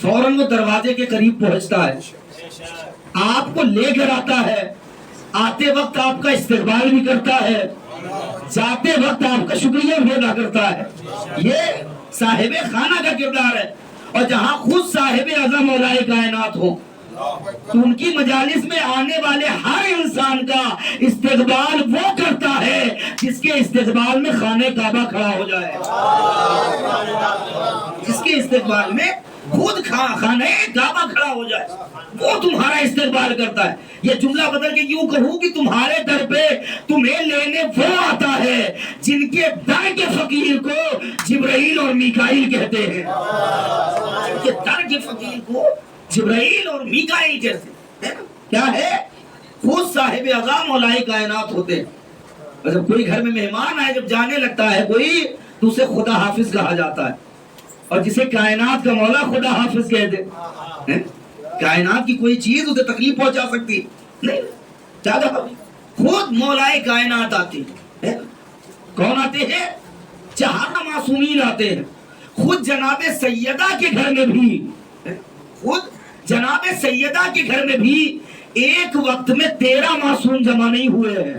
فوراً وہ دروازے کے قریب پہنچتا ہے، آپ کو لے کر آتا ہے، آتے وقت آپ کا استقبال بھی کرتا ہے، جاتے وقت آپ کا شکریہ بھی ادا کرتا ہے۔ یہ صاحب خانہ کا کردار ہے۔ اور جہاں خود صاحب اعظم مولا کائنات ہو تو ان کی مجالس میں آنے والے ہر انسان کا استقبال وہ کرتا ہے جس کے استقبال میں خانہ کعبہ کھڑا ہو جائے، جس کے استقبال میں خود خانہ کعبہ کھڑا ہو جائے، وہ تمہارا استقبال کرتا ہے۔ یہ جملہ بدل کے یوں کہوں کہ تمہارے در پہ تمہیں لینے وہ آتا ہے جن کے در کے فقیر کو جبرائیل اور میکائیل کہتے ہیں، جن کے در کے فقیر کو جبرائیل اور میکائیل کہتے ہیں۔ کیا ہے؟ خود صاحب اعظم مولا کائنات ہوتے ہیں۔ اور جب کوئی گھر میں مہمان آئے، جب جانے لگتا ہے کوئی، تو اسے خدا حافظ کہا جاتا ہے، اور جسے کائنات کا مولا خدا حافظ کہتے ہیں۔ کائنات کی کوئی چیز اسے تکلیف پہنچا سکتی نہیں، چاہتا خود مولا کائنات آتے ہیں۔ کون آتے ہیں؟ چہارہ معصومین آتے ہیں۔ خود جناب سیدہ کے گھر میں بھی، خود جناب سیدہ کے گھر میں بھی ایک وقت میں 13 معصوم جمع نہیں ہوئے ہیں،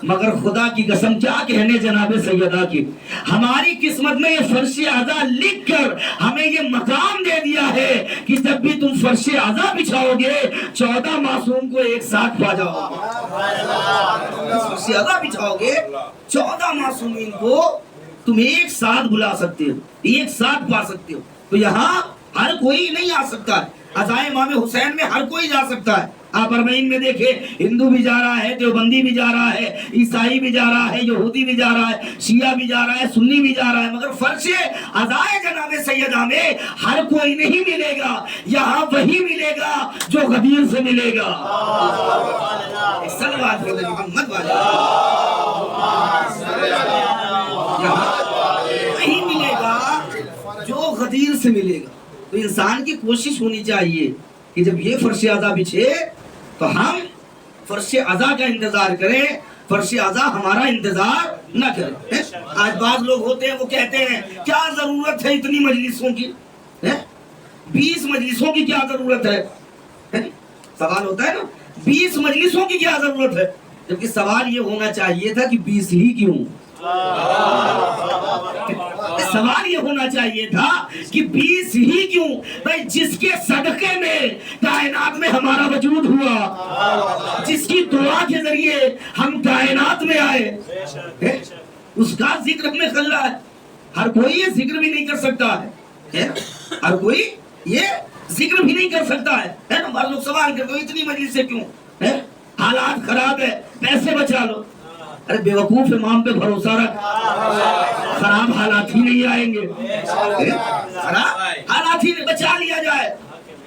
مگر خدا کی قسم کیا کہنے جناب سیدہ کی، ہماری قسمت میں یہ فرش عزا لکھ کر ہمیں یہ مقام دے دیا ہے کہ جب بھی تم فرش عزا بچھاؤ گے 14 معصوم کو ایک ساتھ پا جاؤ گے۔ فرش عزا بچھاؤ گے 14 معصومین کو تم ایک ساتھ بلا سکتے ہو، ایک ساتھ پا سکتے ہو۔ تو یہاں ہر کوئی نہیں آ سکتا ہے، عزائے امام حسین میں ہر کوئی جا سکتا ہے۔ آپ ارمین میں دیکھیں، ہندو بھی جا رہا ہے، دیوبندی بھی جا رہا ہے، عیسائی بھی جا رہا ہے، یہودی بھی جا رہا ہے، شیعہ بھی جا رہا ہے، سنی بھی جا رہا ہے، مگر فرش عزائے جناب سیدہ میں ہر کوئی نہیں ملے گا۔ یہاں وہی ملے گا جو غدیر سے ملے گا۔ صلوات علی محمد والے، یہاں وہی ملے گا جو غدیر سے ملے گا۔ تو انسان کی کوشش ہونی چاہیے کہ جب یہ فرش عزا بچھے تو ہم فرش عزا کا انتظار کریں، فرش عزا ہمارا انتظار نہ کریں۔ آج بعض لوگ ہوتے ہیں وہ کہتے ہیں کیا ضرورت ہے اتنی مجلسوں کی، 20 مجلسوں کی کیا ضرورت ہے؟ سوال ہوتا ہے نا، 20 مجلسوں کی کیا ضرورت ہے؟ جبکہ سوال یہ ہونا چاہیے تھا کہ 20 ہی کیوں؟ سوال یہ ہونا چاہیے تھا کہ 20 ہی کیوں؟ بھائی جس کے صدقے میں کائنات میں ہمارا وجود ہوا، جس کی دعا کے ذریعے ہم کائنات میں آئے، اس کا ذکر ہمیں کر رہا ہے۔ ہر کوئی یہ ذکر بھی نہیں کر سکتا ہے، ہر کوئی یہ ذکر بھی نہیں کر سکتا ہے نا۔ بعض لوگ سوال کرتے ہیں اتنی مجلس سے کیوں؟ حالات خراب ہے، پیسے بچا لو۔ ارے بے وقوف امام پہ بھروسہ رکھ، خراب حالات ہی نہیں آئیں گے، خراب حالات ہی بچا لیا جائے،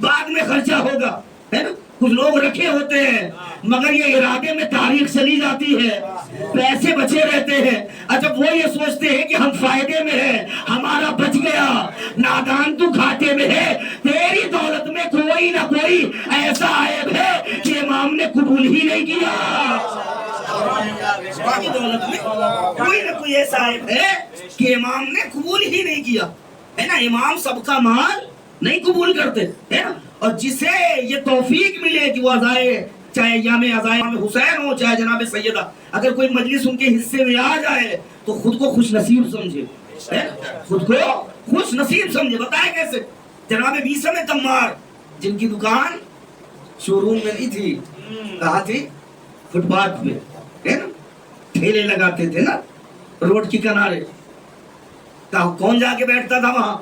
بعد میں خرچہ ہوگا، ہے نا۔ کچھ لوگ رکھے ہوتے ہیں مگر یہ ارادے میں تاریخ چلی جاتی ہے، پیسے بچے رہتے ہیں۔ اچھا وہ یہ سوچتے ہیں کہ ہم فائدے میں ہیں، ہمارا بچ گیا، نادان تو گھاٹے میں ہے۔ تیری دولت میں کوئی نہ کوئی ایسا عیب ہے کہ امام نے قبول ہی نہیں کیا، تیری دولت میں کوئی نہ کوئی ایسا عیب ہے کہ امام نے قبول ہی نہیں کیا، ہے نا۔ امام سب کا مال نہیں قبول کرتے، ہے نا۔ اور جسے یہ توفیق ملے کہ وہ عزائے، چاہے عزائے امام حسین ہو چاہے جناب سیدہ، اگر کوئی مجلس ان کے حصے میں آ جائے تو خود کو خوش نصیب سمجھے، خود کو خوش نصیب سمجھے۔ بتائیں کیسے؟ جناب میثم تمار جن کی دکان شو روم میں نہیں تھی، کہاں تھی؟ فٹ پاتھ پہ، ہے نا، ٹھیلے لگاتے تھے نا روڈ کے کنارے۔ کون جا کے بیٹھتا تھا وہاں؟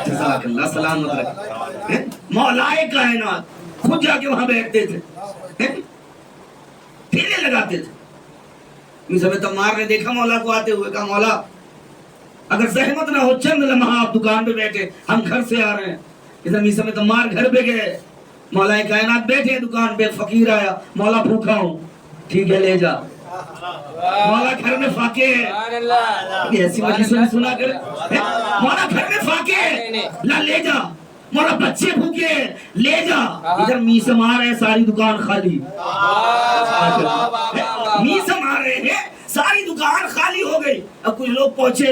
جزاک اللہ، سلامت رکھے، مولا کائنات خود جا کے وہاں بیٹھتے تھے، ٹھیلے لگاتے تھے۔ میثم تمار نے دیکھا مولا کو آتے ہوئے، کہا مولا اگر زحمت نہ ہو چند لمحہ آپ دکان پہ بیٹھے، ہم گھر سے آ رہے ہیں۔ میثم تمار گھر پہ گئے، مولا کائنات بیٹھے دکان پہ، فقیر آیا، مولا بھوکا ہوں، ٹھیک ہے لے جا۔ مولا گھر میں فاقے ہے، ایسی مجلس میں سنا کر، مولا گھر میں فاقے ہے، لے جا۔ مولا بچے بھوکے ہیں، لے جا۔ ادھر میثم آ رہے ہیں، ساری دکان خالی، میثم آ رہے ہیں، ساری دکان خالی ہو گئی۔ اب کچھ لوگ پہنچے،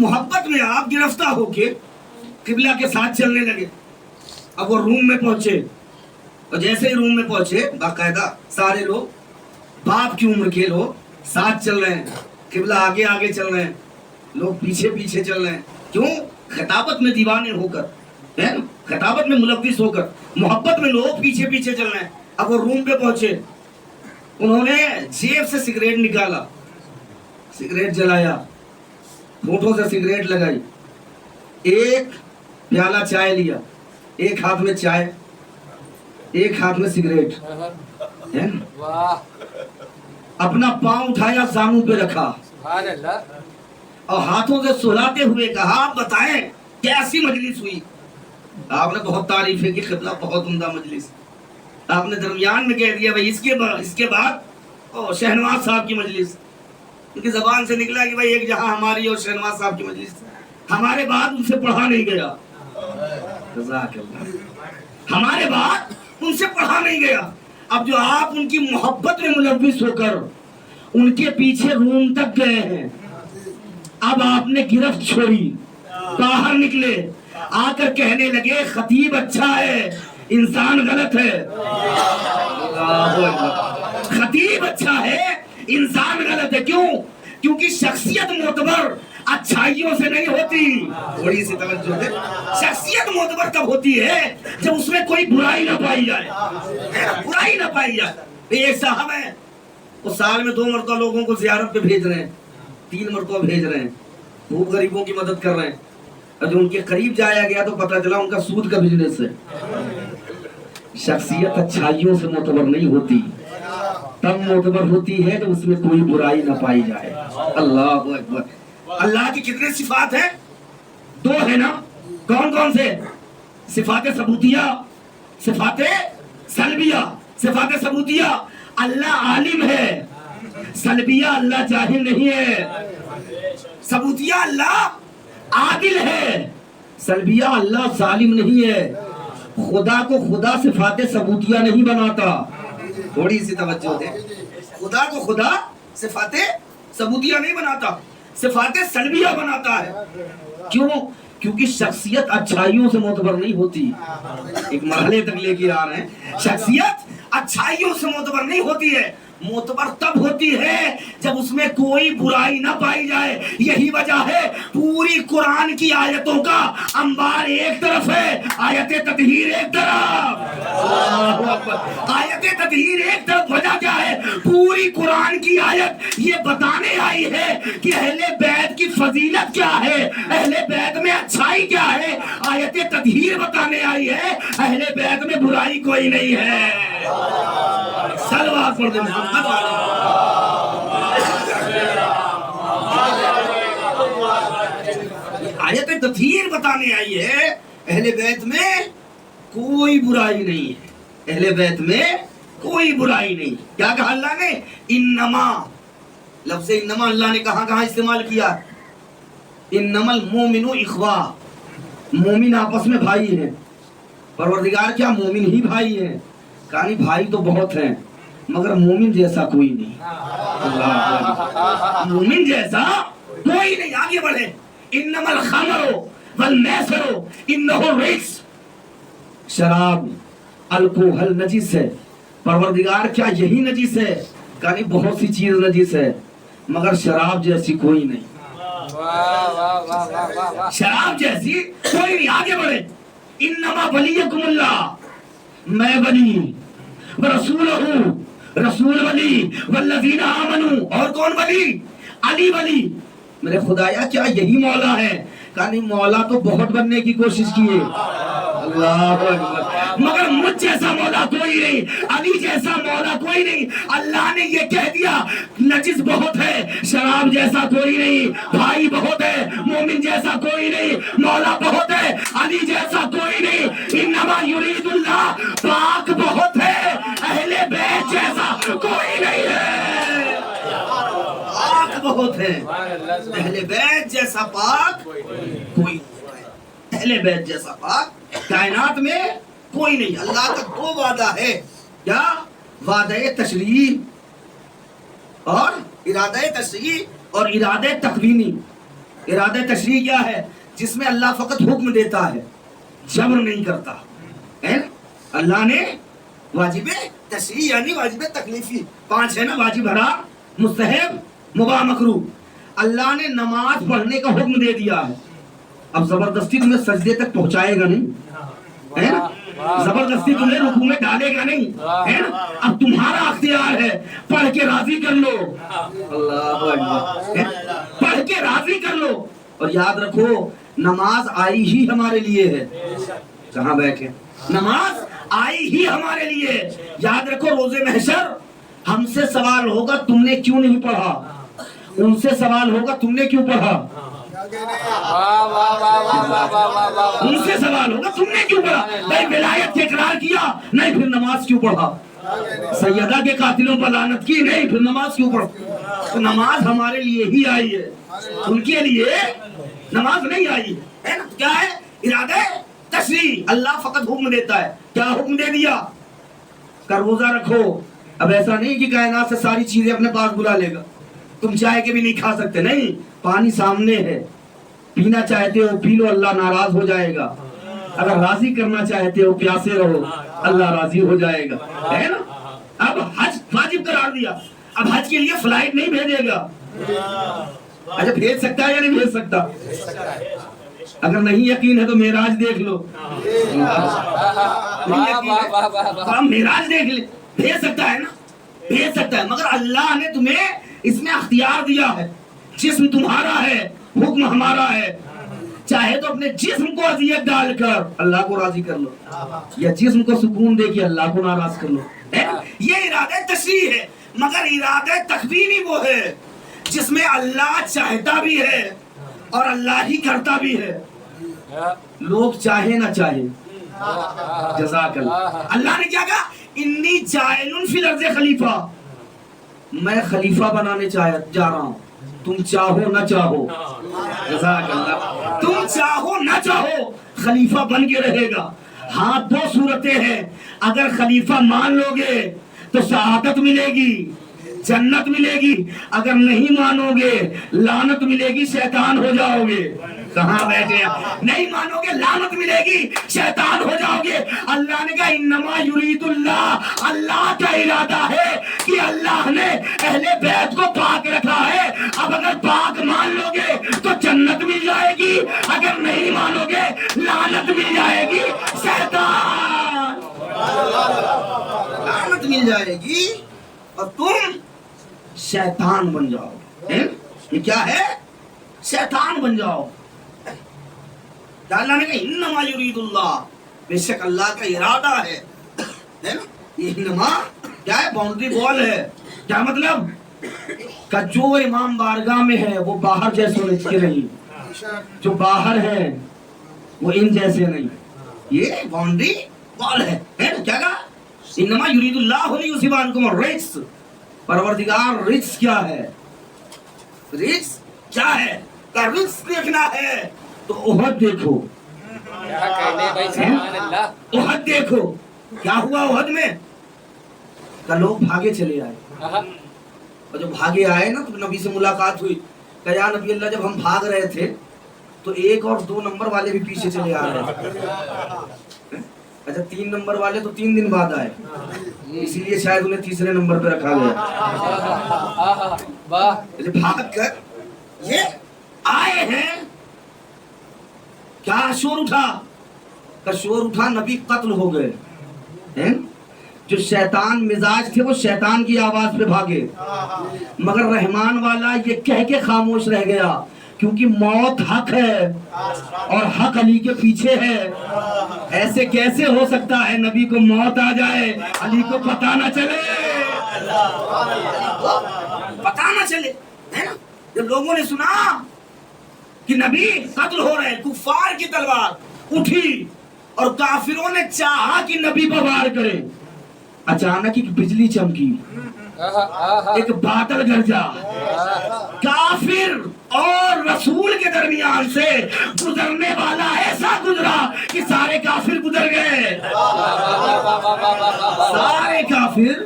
محبت میں آپ گرفتار ہو کے قبلہ کے ساتھ چلنے لگے. اب وہ روم میں پہنچے اور جیسے ہی روم میں پہنچے باقاعدہ سارے لوگ باپ کی عمر کے لوگ ساتھ چل رہے ہیں, قبلہ آگے آگے چل رہے ہیں, لوگ پیچھے پیچھے چل رہے ہیں. کیوں؟ خطابت میں دیوانے ہو کر, ہے نا, خطابت میں ملوث ہو کر, محبت میں لوگ پیچھے پیچھے چل رہے ہیں. اب وہ روم پہ پہنچے, انہوں نے جیب سے سگریٹ نکالا, سگریٹ جلایا, ہونٹوں سے سگریٹ لگائی, ایک پیالہ چائے لیا, ایک ہاتھ میں چائے ایک ہاتھ میں سگریٹ, ہے نا, اپنا پاؤں اٹھایا زانوں پہ رکھا اور ہاتھوں سے سلاتے ہوئے کہا آپ بتائیں کیسی مجلس ہوئی. آپ نے بہت تعریفیں کی, قبلہ بہت عمدہ مجلس. آپ نے درمیان میں کہہ دیا بھائی اس کے بعد شہنواز صاحب کی مجلس. ان کی زبان سے نکلا کہ بھائی ایک جہاں ہماری اور شہنواز صاحب کی مجلس, ہمارے بعد ان سے پڑھا نہیں گیا. ہمارے بعد ان سے پڑھا نہیں گیا. اب جو آپ ان کی محبت میں ملوث ہو کر ان کے پیچھے روم تک گئے ہیں, اب آپ نے گرفت چھوڑی, باہر نکلے, آ کر کہنے لگے خطیب اچھا ہے انسان غلط ہے. خطیب اچھا ہے انسان غلط ہے. کیوں؟ کیونکہ شخصیت معتبر اچھائیوں سے نہیں ہوتی. تھوڑی سی توجہ دے. شخصیت معتبر کب ہوتی ہے؟ جب اس میں کوئی برائی نہ پائی جائے, برائی نہ پائی جائے. ایک صاحب ہے, وہ سال میں 2 مرتبہ لوگوں کو زیارت پہ بھیج رہے ہیں, 3 مرتبہ بھیج رہے ہیں, خوب غریبوں کی مدد کر رہے ہیں. اور جو ان کے قریب جایا گیا تو پتہ چلا ان کا سود کا بزنس ہے. شخصیت اچھائیوں سے معتبر نہیں ہوتی, تب معتبر ہوتی ہے تو اس میں کوئی برائی نہ پائی جائے. اللہ اکبر. اللہ کی کتنے صفات ہیں؟ 2 ہے نا. کون کون سے؟ صفات ثبوتیہ, صفات سلبیہ. صفات ثبوتیہ, اللہ عالم ہے. سلبیہ, اللہ جاہل نہیں ہے. ثبوتیہ, اللہ عادل ہے. سلبیہ, اللہ ظالم نہیں ہے. خدا کو خدا صفات ثبوتیہ نہیں بناتا. تھوڑی سی توجہ دے. خدا کو خدا صفات ثبوتیہ نہیں بناتا, صفات سلبیہ بناتا ہے. کیوں؟ کیونکہ شخصیت اچھائیوں سے معتبر نہیں ہوتی. ایک مرحلے تک لے کے آ رہے ہیں. شخصیت اچھائیوں سے معتبر نہیں ہوتی ہے. معتبر تب ہوتی ہے جب اس میں کوئی برائی نہ پائی جائے. یہی وجہ ہے پوری قرآن کی آیتوں کا انبار ایک طرف ہے, آیت تطہیر ایک طرف. آیت تطہیر ایک طرف. وجہ کیا ہے؟ پوری قرآن کی آیت یہ بتانے آئی ہے کہ اہل بیت کی فضیلت کیا ہے, اہل بیت میں اچھائی کیا ہے. آیت تطہیر بتانے آئی ہے اہل بیت میں برائی کوئی نہیں ہے. صلوات پڑھ دیں محمد والے. آیت تطہیر بتانے آئی ہے اہل بیت میں کوئی برائی نہیں ہے. اہل بیت میں کوئی برائی نہیں. کیا کہا اللہ نے؟ انما, لفظ انما اللہ نے کہاں استعمال کیا؟ انما المومن اخوا, مومن آپس میں بھائی ہیں. پروردگار کیا مومن ہی بھائی ہیں؟ کہانی بھائی تو بہت ہیں مگر مومن جیسا کوئی نہیں. مومن جیسا کوئی نہیں. آگے بڑھے. انما الخمر والمیسر انہ رجس, شراب الکوہل نجس ہے. پروردگار کیا یہی نجس ہے؟ کہانی بہت سی چیز نجس ہے مگر شراب جیسی کوئی نہیں. شراب جیسی کوئی نہیں. آگے بڑھے. انما ولیکم اللہ, میں ولی, رسولہ, رسول ولی, والذین آمنوا, اور کون ولی؟ علی ولی. میرے خدایا کیا یہی مولا ہے؟ کہانی مولا تو بہت بننے کی کوشش کیے, اللہ اکبر, مگر مجھ جیسا مولا کوئی نہیں, علی جیسا مولا کوئی نہیں. اللہ نے یہ کہہ دیا نجس بہت ہے, شراب جیسا کوئی نہیں, بھائی بہت ہے, مومن جیسا کوئی نہیں, مولا بہت ہے, علی جیسا کوئی نہیں. انما یرید اللہ, پاک بہت ہے, اہل بیت جیسا کوئی نہیں ہے. پاک بہت ہے, اہل بیت جیسا پاک کوئی نہیں. اہل بیت جیسا پاک کائنات میں کوئی نہیں. اللہ کا 2 وعدہ ہے. کیا؟ وعدہ تشریع اور ارادہ تشریع اور ارادہ تکوینی. ارادہ تشریح کیا ہے؟ جس میں اللہ فقط حکم دیتا ہے، جبر نہیں کرتا ہے نا؟ اللہ نے واجب تشریح یعنی واجب تکلیفی 5 ہے نا، واجب حرام، مستحب، مباح، مکروہ. اللہ نے نماز پڑھنے کا حکم دے دیا ہے. اب زبردستی تمہیں سجدے تک پہنچائے گا نہیں ہے نا، زبردستی تمہیں رکوع میں ڈالے گا نہیں ہے نا. اب تمہارا اختیار ہے، پڑھ کے راضی کر لو. اللہ اکبر، پڑھ کے راضی کر لو. اور یاد رکھو نماز آئی ہی ہمارے لیے ہے. کہاں بیٹھے؟ نماز آئی ہی ہمارے لیے. یاد رکھو روز محشر ہم سے سوال ہوگا تم نے کیوں نہیں پڑھا، ان سے سوال ہوگا تم نے کیوں پڑھا، ان سے سوال ہوگا تم نے کیوں پڑھا. بھائی ولایت اقرار کیا نہیں، پھر نماز کیوں پڑھا. سیدہ کے قاتلوں پر لعنت کی نہیں، پھر نماز کیوں پڑھا. تو نماز ہمارے لیے ہی آئی ہے، ان کے لیے نماز نہیں آئی ہے نا. کیا ہے؟ ارادہ تشریح. اللہ فقط حکم دیتا ہے. کیا حکم دے دیا؟ کر روزہ رکھو. اب ایسا نہیں کہ کائنات سے ساری چیزیں اپنے پاس بلا لے گا. تم چاہے کے بھی نہیں کھا سکتے، نہیں، پانی سامنے ہے، پینا چاہتے ہو پی لو، اللہ ناراض ہو جائے گا. اگر راضی کرنا چاہتے ہو پیاسے رہو، اللہ راضی ہو جائے گا ہے نا. اب حج واجب قرار دیا. اب حج کے لیے فلائٹ نہیں بھیجے گا. اچھا بھیج سکتا ہے یا نہیں بھیج سکتا؟ اگر نہیں یقین ہے تو معراج دیکھ لو. معراج دیکھ لے. بھیج سکتا ہے نا، بھیج سکتا ہے. مگر اللہ نے تمہیں اس میں اختیار دیا ہے. جسم تمہارا ہے، حکم ہمارا ہے. چاہے تو اپنے جسم کو اذیت ڈال کر اللہ کو راضی کر لو، یا جسم کو سکون دے کے اللہ کو ناراض کر لو. یہ ارادہ تشریح ہے. مگر ارادہ تکوینی وہ ہے جس میں اللہ چاہتا بھی ہے اور اللہ ہی کرتا بھی ہے. لوگ چاہے نہ چاہے. جزاک اللہ. اللہ نے کیا کہا؟ انی جاعل فی الارض خلیفہ. میں خلیفہ بنانے جا رہا ہوں، تم چاہو نہ چاہو. جزاک اللہ. تم چاہو نہ چاہو خلیفہ بن کے رہے گا. ہاں 2 صورتیں ہیں. اگر خلیفہ مان لو گے تو شہادت ملے گی، جنت ملے گی. اگر نہیں مانو گے لعنت ملے گی، شیطان ہو جاؤ گے. کہاں بیٹھے ہیں؟ نہیں مانو گے لعنت ملے گی، شیطان ہو جاؤ گے. اللہ نے کہا انما یرید اللہ. اللہ کا ارادہ ہے کہ اللہ نے اہل بیت کو پاک رکھا ہے. اب اگر پاک مان لو گے تو جنت مل جائے گی، اگر نہیں مانو گے لعنت مل جائے گی، شیطان لعنت مل جائے گی اور تم شیطان بن جاؤ. یہ کیا ہے؟ شیطان بن جاؤ. اللہ نے کہا انما یرید اللہ. بے شک اللہ کا ارادہ ہے نا. یہ انما کیا ہے؟ باؤنڈری وال ہے. کیا مطلب؟ کہ جو امام بارگاہ میں ہے وہ باہر جیسے کے نہیں، جو باہر ہے وہ ان جیسے نہیں. یہ باؤنڈری وال ہے نا. کیا کہا؟ انما یرید اللہ لیذھب عنکم الرجس. پروردگار رجس کیا ہے؟ رجس کیا ہے؟ کہ رجس دیکھنا ہے تو احد دیکھو. احد دیکھو. کیا ہوا احد میں؟ کہ لوگ بھاگے چلے آئے. اور جب بھاگے آئے نا تو نبی سے ملاقات ہوئی. کہ یا نبی اللہ جب ہم بھاگ رہے تھے تو 1 اور 2 نمبر والے بھی پیچھے چلے آ رہے تھے. اچھا 3 نمبر والے تو 3 دن بعد آئے، اسی لیے شاید انہیں تیسرے نمبر پہ رکھا گیا. بھاگ کر یہ آئے ہیں. کیا شور اٹھا؟ کا شور اٹھا نبی قتل ہو گئے. جو شیطان مزاج تھے وہ شیطان کی آواز پہ بھاگے. مگر رحمان والا یہ کہہ کے خاموش رہ گیا کیونکہ موت حق ہے اور حق علی کے پیچھے ہے. ایسے کیسے ہو سکتا ہے نبی کو موت آ جائے علی کو پتہ نہ چلے؟ پتہ نہ چلے ہے نا. جب لوگوں نے سنا کہ نبی قتل ہو رہے ہیں، کفار کی تلوار اٹھی اور کافروں نے چاہا کہ نبی پر وار کرے. اچانک ایک بجلی چمکی، ایک بادل گرجا. کافر اور رسول کے درمیان سے گزرنے والا ایسا گزرا کہ سارے کافر گزر گئے. سارے کافر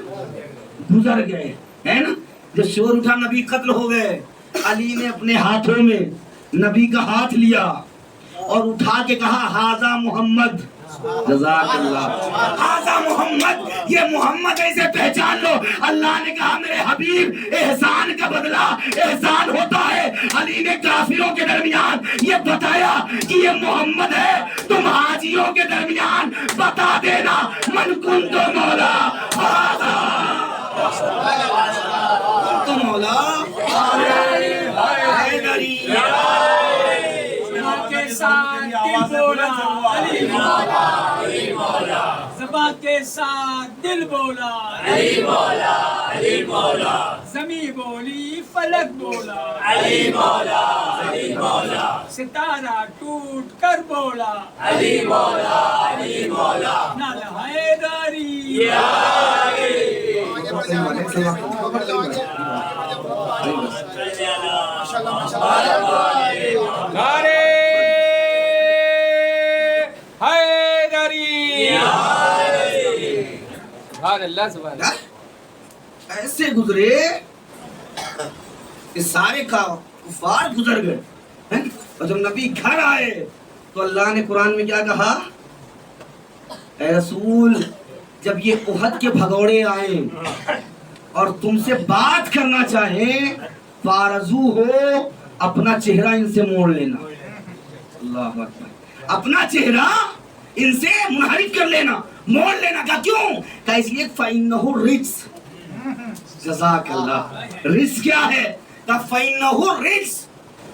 گزر گئے ہے نا. جب شور اٹھا نبی قتل ہو گئے، علی نے اپنے ہاتھوں میں نبی کا ہاتھ لیا اور اٹھا کے کہا ہاذا محمد، جزاک اللہ، ہاذا محمد، یہ محمد ہے، اسے پہچان لو۔ اللہ نے کہا میرے حبیب احسان کا بدلہ احسان ہوتا ہے۔ علی نے کافروں کے درمیان یہ بتایا کہ یہ محمد ہے، تم حاجیوں کے درمیان بتا دینا من کنت مولا ہاذا کنت مولا حیدری۔ کے ساتھ دل بولا علی مولا، علی مولا، زبان کے ساتھ دل بولا علی مولا، علی مولا، زمین بولی فلک بولا علی مولا، علی مولا، ستارہ ٹوٹ کر بولا علی مولا، علی مولا، نال حیدری یا نعرے حیدری، سبحان اللہ سبحان اللہ۔ ایسے گزرے کہ سارے کفار گزر گئے، اور جب نبی گھر آئے تو اللہ نے قرآن میں کیا کہا؟ اے رسول، جب یہ احد کے بھگوڑے آئیں اور تم سے بات کرنا چاہیں، فارزو ہو اپنا چہرہ ان سے موڑ لینا۔ اللہ اکبر، اپنا چہرہ ان سے منحرف کر لینا، موڑ لینا۔ کا کیوں؟ کہ اس لیے فَإِنَّهُ رِجْسٌ، جزاک اللہ۔ رجس کیا ہے؟ کہ فَإِنَّهُ رِجْسٌ،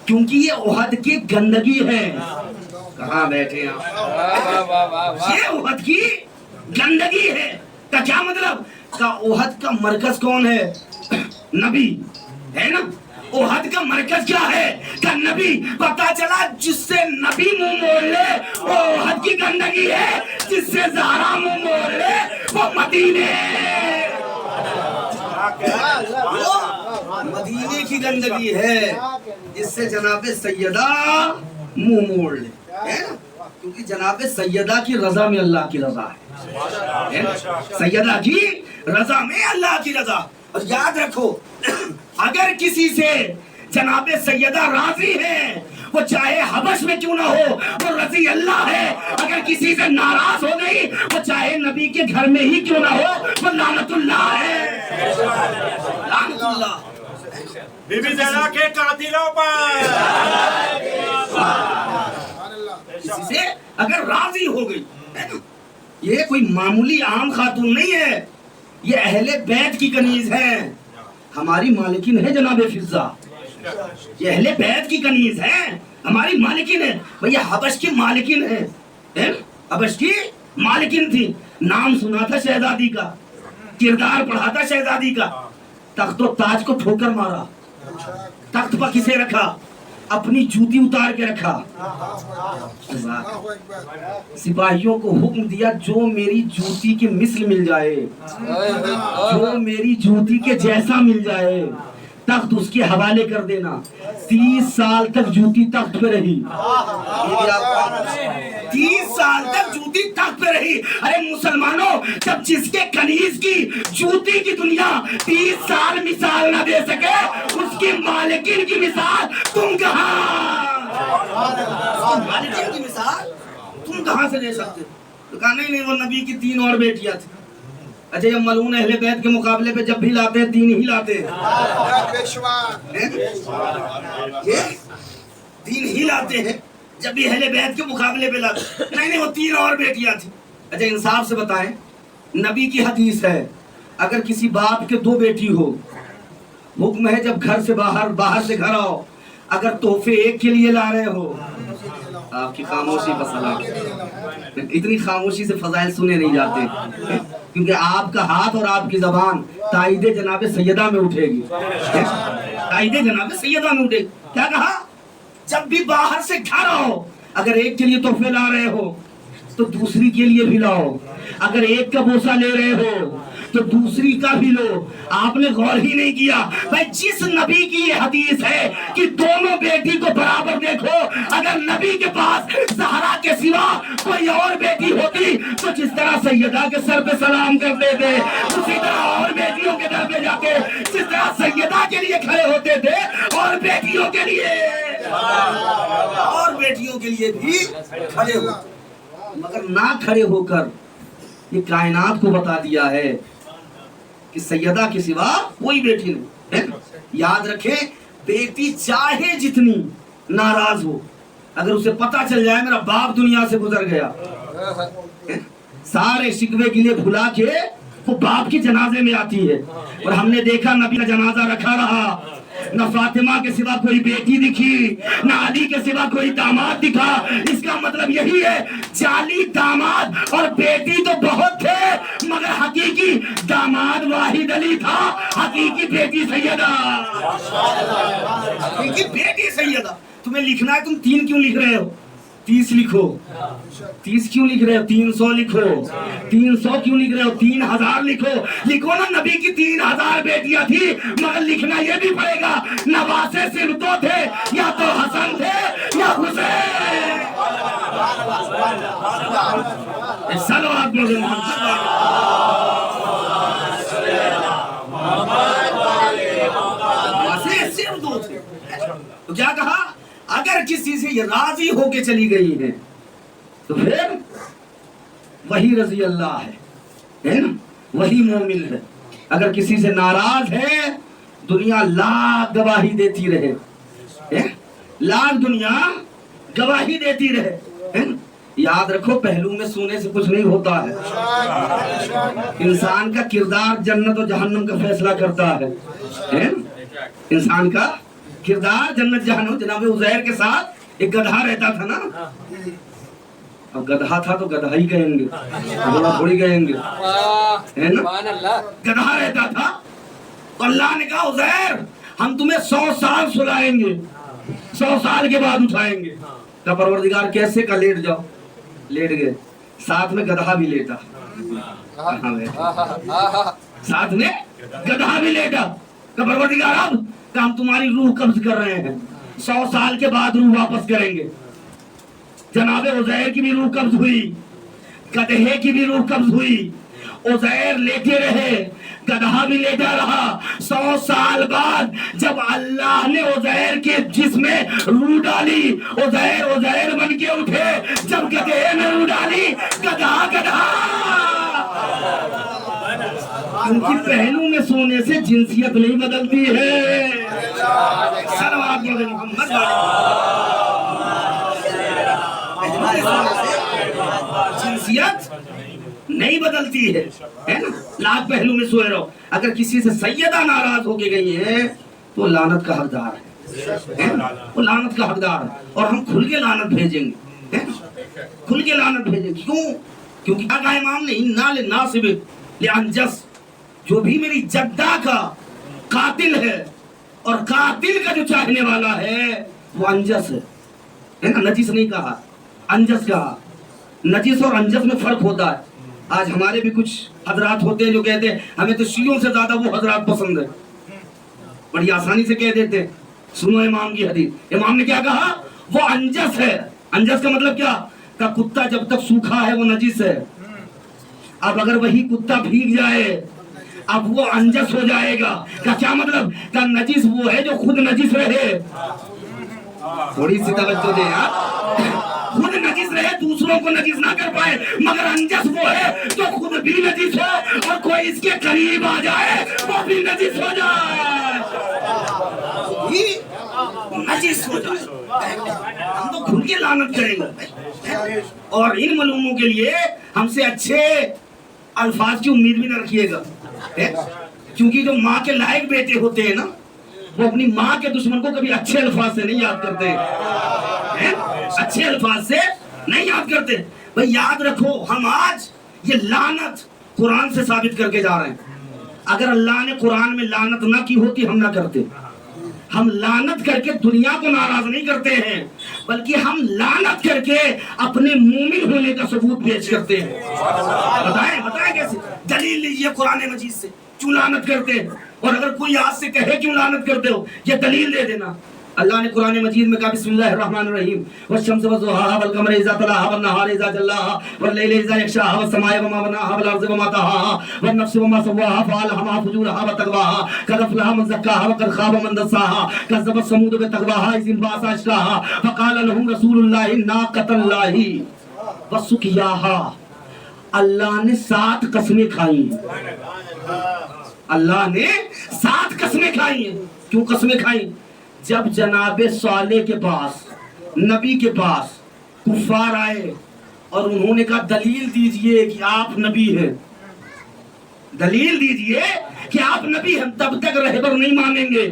کیونکہ یہ احد کی گندگی ہے۔ کہاں بیٹھے آپ؟ یہ احد کی گندگی ہے۔ کا کیا مطلب؟ کا احد کا مرکز کون ہے؟ نبی ہے نا۔ احد کا مرکز کیا ہے؟ کہ نبی۔ پتا چلا جس سے نبی منہ موڑ لے وہ احد کی گندگی ہے، جس سے زہرا منہ موڑ لے وہ مدینے، وہ مدینے کی گندگی ہے، جس سے جناب سیدہ منہ موڑ لے، ہے نا؟ کیونکہ جناب سیدہ کی رضا میں اللہ کی رضا ہے، سیدہ کی رضا میں اللہ کی رضا۔ اور یاد رکھو، اگر کسی سے جناب سیدہ راضی ہے، وہ چاہے حبش میں کیوں نہ ہو، وہ رضی اللہ ہے۔ اگر کسی سے ناراض ہو گئی، وہ چاہے نبی کے گھر میں ہی کیوں نہ ہو، وہ لعنت اللہ ہے، لعنت اللہ۔ بی بی زہرا کے قاتلوں پر کسی سے اگر راضی ہو گئی، ہے نا؟ یہ کوئی معمولی عام خاتون نہیں ہے، یہ اہل بیت کی کنیز ہے، ہماری مالکین ہے جناب فضہ، یہ اہل بیت کی کنیز ہے، ہماری مالکین ہے۔ بھئی حبش کی مالکین ہے، حبش کی مالکین تھی، نام سنا تھا شہزادی کا، کردار پڑھا تھا شہزادی کا، تخت و تاج کو ٹھوکر مارا، تخت پر کسے رکھا؟ اپنی جوتی اتار کے رکھا، سپاہیوں کو حکم دیا جو میری جوتی کے مثل مل جائے، جو میری جوتی کے جیسا مل جائے، تخت اس کے حوالے کر دینا۔ 30 سال تک جوتی تخت پہ رہی، 30 سال تک جوتی تخت پہ رہی۔ ارے مسلمانوں، جب جس کے کنیز کی جوتی کی دنیا 30 سال مثال نہ دے سکے، اس کی مالکین کی مثال تم کہاں، مالکین کی مثال تم کہاں سے دے سکتے؟ تو کہا نہیں وہ نبی کی 3 اور بیٹیاں تھیں۔ اچھا یہ ملعون اہل بیت کے مقابلے پہ جب بھی لاتے ہیں 3 ہی لاتے ہیں، یہ 3 ہی لاتے ہیں جب بھی اہل بیت کے مقابلے پہ لاتے ہیں۔ نہیں وہ 3 اور بیٹیاں تھیں۔ اچھا انصاف سے بتائیں، نبی کی حدیث ہے اگر کسی باپ کے 2 بیٹی ہو، حکم ہے جب گھر سے باہر سے گھر آؤ، اگر تحفے ایک کے لیے لا رہے ہو، آپ کی خاموشی پر سلام، اتنی خاموشی سے فضائل سنے نہیں جاتے، کیونکہ آپ کا ہاتھ اور آپ کی زبان تائید جناب سیدہ میں اٹھے گی، تائید جناب سیدہ میں اٹھے گی۔ کیا کہا؟ جب بھی باہر سے گھر آؤ، اگر ایک کے لیے تحفے لا رہے ہو تو دوسری کے لیے بھی لاؤ، اگر ایک کا بوسہ لے رہے ہو تو دوسری کا بھی لو۔ آپ نے غور ہی نہیں کیا بھائی، جس نبی کی یہ حدیث ہے کہ دونوں بیٹی کو برابر دیکھو، اگر نبی کے پاس زہرا کے سوا کوئی اور بیٹی ہوتی تو جس طرح سیدہ کے سر پہ سلام کرتے تھے، اسی طرح اور بیٹیوں کے در پہ جا کے جس طرح سیدہ کے لیے کھڑے ہوتے تھے اور بیٹیوں کے لیے اور بیٹیوں کے لیے بھی کھڑے ہو، مگر نہ کھڑے ہو کر یہ کائنات کو بتا دیا ہے کہ سیدہ کے سوا کوئی بیٹی نہیں. یاد رکھیں بیٹی چاہے جتنی ناراض ہو، اگر اسے پتا چل جائے میرا باپ دنیا سے گزر گیا، سارے شکوے گلے بھلا کے وہ باپ کے جنازے میں آتی ہے. اور ہم نے دیکھا نبی کا جنازہ رکھا رہا، نہ فاطمہ کے سوا کوئی بیٹی دکھی، نہ علی کے سوا کوئی داماد دکھا. اس کا مطلب یہی ہے 40 داماد اور بیٹی تو بہت تھے، مگر حقیقی داماد واحد علی تھا، حقیقی بیٹی سیدہ. حقیقی بیٹی سیدہ. تمہیں لکھنا ہے، تم 3 کیوں لکھ رہے ہو؟ 30 لکھو. 30 کیوں لکھ رہے ہو؟ 300 لکھو. 300 کیوں لکھ رہے ہو؟ 3000 لکھو. لکھو نا نبی کی 3000 بیٹیاں تھی، مگر لکھنا یہ بھی پڑے گا نواسے صرف 2 تھے، یا تو حسن تھے یا حسین. صلوات بولے نواسے صرف 2 تھے. تو کیا کہا؟ اگر کسی سے یہ راضی ہو کے چلی گئی ہے تو پھر وہی رضی اللہ ہے نا، وہی مومن ہے. اگر کسی سے ناراض ہے دنیا لاکھ گواہی دیتی رہے، لاکھ دنیا گواہی دیتی رہے. یاد رکھو پہلو میں سونے سے کچھ نہیں ہوتا ہے. انسان کا کردار جنت و جہنم کا فیصلہ کرتا ہے. انسان کا کردار جنت جہنم. جناب عزیر کے ساتھ ایک گدھا رہتا تھا نا، اب گدھا تھا تو گدھا ہی کہیں گے، گھوڑا تھوڑی کہیں گے، ہے نا. گدھا رہتا تھا تو اللہ نے کہا عزیر ہم تمہیں 100 سال سلائیں گے، 100 سال کے بعد اٹھائیں گے. کہا پروردگار کیسے؟ کا لیٹ جاؤ. لیٹ گئے، ساتھ میں گدھا بھی لیٹا. ساتھ میں گدھا بھی لیٹا. کہا پروردگار اب کہ ہم تمہاری روح قبض کر رہے ہیں، 100 سال کے بعد روح واپس کریں گے. جناب عزیر کی بھی روح قبض ہوئی، گدھے کی بھی روح قبض ہوئی. عزیر لیٹے رہے، گدھا بھی لیٹا رہا. 100 سال بعد جب اللہ نے عزیر کے جسم میں روح ڈالی، عزیر بن کے اٹھے. جب گدھے میں روح ڈالی، گدھا کیونکہ پہلو میں سونے سے جنسیت نہیں بدلتی ہے. صلوات محمد جنسیت نہیں بدلتی ہے نا. لاکھ پہلو میں سوئے رہو. اگر کسی سے سیدہ ناراض ہو کے گئی ہے تو لعنت کا حقدار ہے، وہ لعنت کا حقدار ہے. اور ہم کھل کے لعنت بھیجیں گے، کھل کے لعنت بھیجیں گے. کیوں؟ کیونکہ کہا امام نے انا للناصب لانجس، جو بھی میری جدہ کا قاتل ہے اور قاتل کا جو چاہنے والا ہے وہ انجس ہے نا. نجس نہیں کہا، انجس کہا. نجس اور انجس میں فرق ہوتا ہے. آج ہمارے بھی کچھ حضرات ہوتے ہیں جو کہتے ہیں ہمیں تو شیعوں سے زیادہ وہ حضرات پسند ہے. بڑی آسانی سے کہہ دیتے ہیں سنو امام کی حدیث. امام نے کیا کہا؟ وہ انجس ہے. انجس کا مطلب کیا؟ کہ کتا جب تک سوکھا ہے وہ نجس ہے. اب اگر وہی کتا بھیگ جائے اب وہ انجس ہو جائے گا. کیا مطلب؟ کہ نجس وہ ہے جو خود نجس رہے. تھوڑی سی توجہ دے یار. خود نجس رہے، دوسروں کو نجس نہ کر پائے، مگر انجس وہ ہے جو خود بھی نجس ہو اور کوئی اس کے قریب آ جائے وہ بھی نجس ہو جائے. نجس ہو جائے. ہم تو کھل کے لعنت کریں گے. اور ان معلوموں کے لیے ہم سے اچھے الفاظ کی امید بھی نہ رکھیے گا، کیونکہ جو ماں کے لائق بیٹے ہوتے ہیں نا وہ اپنی ماں کے دشمن کو کبھی اچھے الفاظ سے نہیں یاد کرتے، اچھے الفاظ سے نہیں یاد کرتے. بھئی یاد رکھو ہم آج یہ لعنت قرآن سے ثابت کر کے جا رہے ہیں. اگر اللہ نے قرآن میں لعنت نہ کی ہوتی ہم نہ کرتے. ہم لعنت کر کے دنیا کو ناراض نہیں کرتے ہیں، بلکہ ہم لعنت کر کے اپنے مومن ہونے کا ثبوت پیش کرتے ہیں. بتائیں کیسے؟ دلیل لیجئے قرآن مجید سے کیوں لعنت کرتے ہیں. اور اگر کوئی آج سے کہے کیوں لعنت کرتے ہو، یہ دلیل دے دینا. اللہ نے قرآن مجید میں کہا بسم اللہ الرحمن الرحیم والشمس وضحاها والقمر اذا تلاها والنهار اذا جلاها والليل اذا يغشاها والسماء وما بناها والارض وما طحاها والنفس وما سواها فالهمها فجورها وتقواها قد افلح من زكاها وقد خاب من دساها كذبت ثمود بتقواها اذ انبعث اشقاها فقال لهم رسول الله ناقة الله وسقياها اللہ نے 7 قسمیں کھائی ہیں، اللہ نے 7 قسمیں کھائی ہیں۔ کیوں قسمیں کھائی؟ جب جناب صالح کے پاس، نبی کے پاس کفار آئے اور انہوں نے کہا دلیل دیجئے کہ آپ نبی ہیں، دلیل دیجئے کہ آپ نبی ہیں، تب تک رہبر نہیں مانیں گے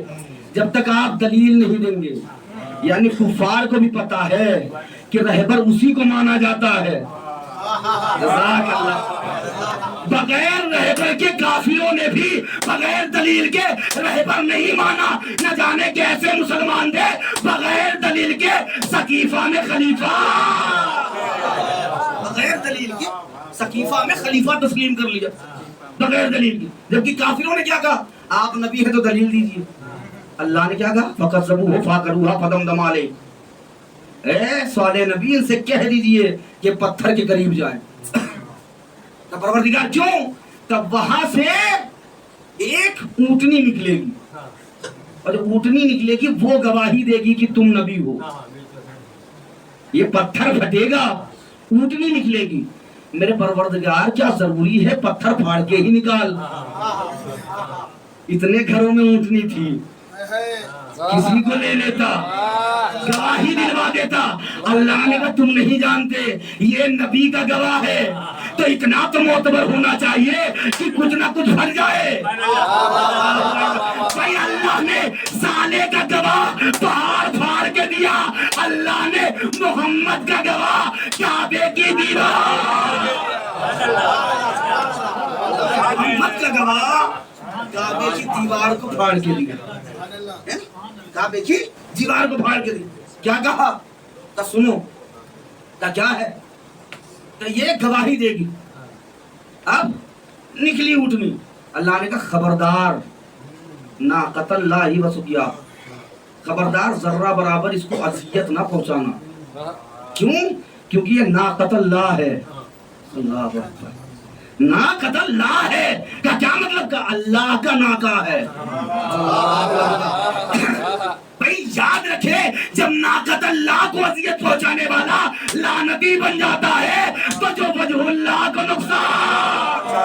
جب تک آپ دلیل نہیں دیں گے۔ یعنی کفار کو بھی پتا ہے کہ رہبر اسی کو مانا جاتا ہے۔ جزاک اللہ۔ بغیر رہبر کے کافروں نے بھی بغیر دلیل کے رہبر نہیں مانا، نہ جانے کیسے مسلمان تھے بغیر دلیل کے سقیفہ میں خلیفہ، بغیر دلیل کے سقیفہ میں خلیفہ تسلیم کر لیا بغیر دلیل کے، جبکہ کافروں نے کیا کہا آپ نبی ہے تو دلیل دیجیے۔ اللہ نے کیا کہا فَكَذَّبُوهُ فَعَقَرُوهَا فَدَمْدَمَ عَلَيْهِمْ، اے صالح نبی ان سے کہہ دیجئے کہ پتھر کے قریب جائیں۔ تو پروردگار کیوں؟ تب وہاں سے ایک اونٹنی نکلے گی، اور جب اونٹنی نکلے گی وہ گواہی دے گی کہ تم نبی ہو۔ یہ پتھر پھٹے گا، اونٹنی نکلے گی۔ میرے پروردگار کیا ضروری ہے پتھر پھاڑ کے ہی نکال؟ اتنے گھروں میں اونٹنی تھی، کسی کو لے لیتا، گواہی دلوا دیتا۔ اللہ نے کہا تم نہیں جانتے یہ نبی کا گواہ ہے، تو اتنا تو معتبر ہونا چاہیے کہ کچھ نہ کچھ بھر جائے۔ بھائی اللہ نے صالح کا گواہ پہاڑ پھاڑ کے دیا، اللہ نے محمد کا گواہ کعبے کی دیوار، محمد کا گواہ کعبے کی دیوار کو پھاڑ کے دیا، کعبے کی دیوار کو پھاڑ کے دی۔ کیا کہا؟ تو سنو تو کیا ہے تو یہ گواہی دے گی۔ اب نکلی اونٹنی، اللہ نے کہا خبردار ناقۃ اللہ وسقیاہ، خبردار ذرہ برابر اس کو اذیت نہ پہنچانا۔ کیوں؟ کیونکہ یہ ناقۃ اللہ ہے۔ اللہ اکبر، ناقۃ اللہ ہے کا کیا مطلب؟ کا اللہ کا ناقہ ہے۔ بھائی یاد رکھے جب ناقۃ اللہ کو اذیت پہنچانے والا لعنتی بن جاتا ہے تو جو وجہ اللہ کو نقصان،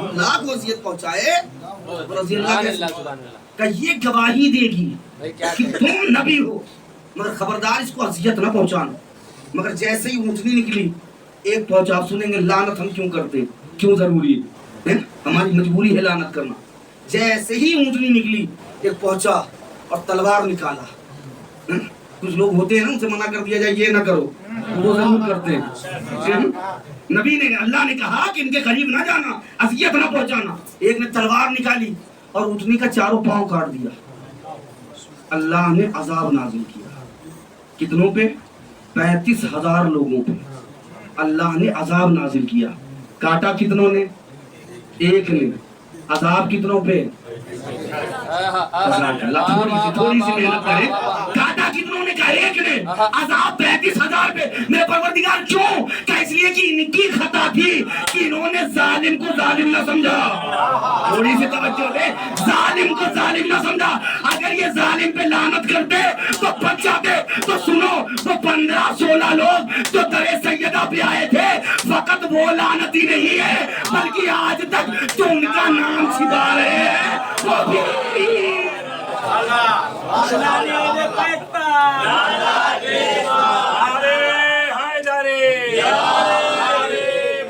اللہ کو اذیت پہنچائے رضی اللہ کا یہ گواہی دے گی کہ تم نبی ہو، مگر خبردار اس کو اذیت نہ پہنچانا۔ مگر جیسے ہی اونٹنی نکلی ایک پہنچا، آپ سنیں گے لعنت ہم کیوں کرتے، کیوں ضروری ہے، ہماری مجبوری ہے لعنت کرنا۔ جیسے ہی اونٹنی نکلی ایک پہنچا اور تلوار نکالا۔ کچھ لوگ ہوتے ہیں نا ان سے منع کر دیا جائے یہ نہ کرو، وہ ضرور کرتے ہیں۔ نبی نے، اللہ نے کہا کہ ان کے قریب نہ جانا، اذیت نہ پہنچانا۔ ایک نے تلوار نکالی اور اونٹنی کا چاروں پاؤں کاٹ دیا۔ اللہ نے عذاب نازل کیا، کتنوں پہ؟ 35,000 لوگوں پہ اللہ نے عذاب نازل کیا۔ کاٹا کتنوں نے؟ ایک نے۔ عذاب کتنوں پہ؟ تھوڑی سی محنت کریں۔ کاٹا کتنوں نے؟ کہا ایک نے۔ عذاب 35,000 پہ۔ میرے پروردگار کیوں؟ کہ اس لیے کہ ان کی خطا تھی کہ انہوں نے ظالم کو ظالم نہ سمجھا۔ تھوڑی سی توجہ دے، ظالم کو ظالم نہ سمجھا۔ اگر یہ ظالم پہ لعنت کرتے تو بچ جاتے۔ تو سنو، وہ 15-16 لوگ جو در سیدہ پہ آئے تھے فقط وہ لعنتی نہیں ہے بلکہ آج تک جو ان کا نام چھپا رہے ہیں وہ بھی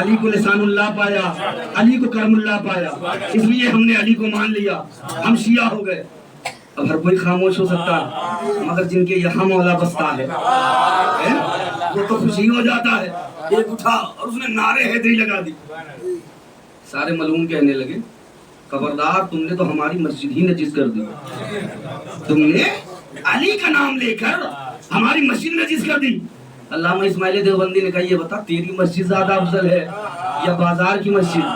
علی کو لسانullah پایا, علی کو کرمullah پایا, اس لیے ہم نے علی کو مان لیا, ہم شیعہ ہو گئے. اب ہر کوئی خاموش ہو سکتا ہے, مگر جن کے یہاں مولا بستا ہے وہ تو خوشی ہو جاتا ہے. ایک اٹھا اور اس نے نعرے حیدری لگا دی. سارے ملعون کہنے لگے خبردار, تم نے تو ہماری مسجد ہی نجس کر دی, تم نے علی کا نام لے کر ہماری مسجد نجس کر دی. علامہ اسماعیل دیوبندی نے کہا یہ بتا تیری مسجد زیادہ افضل ہے یا بازار کی مسجد؟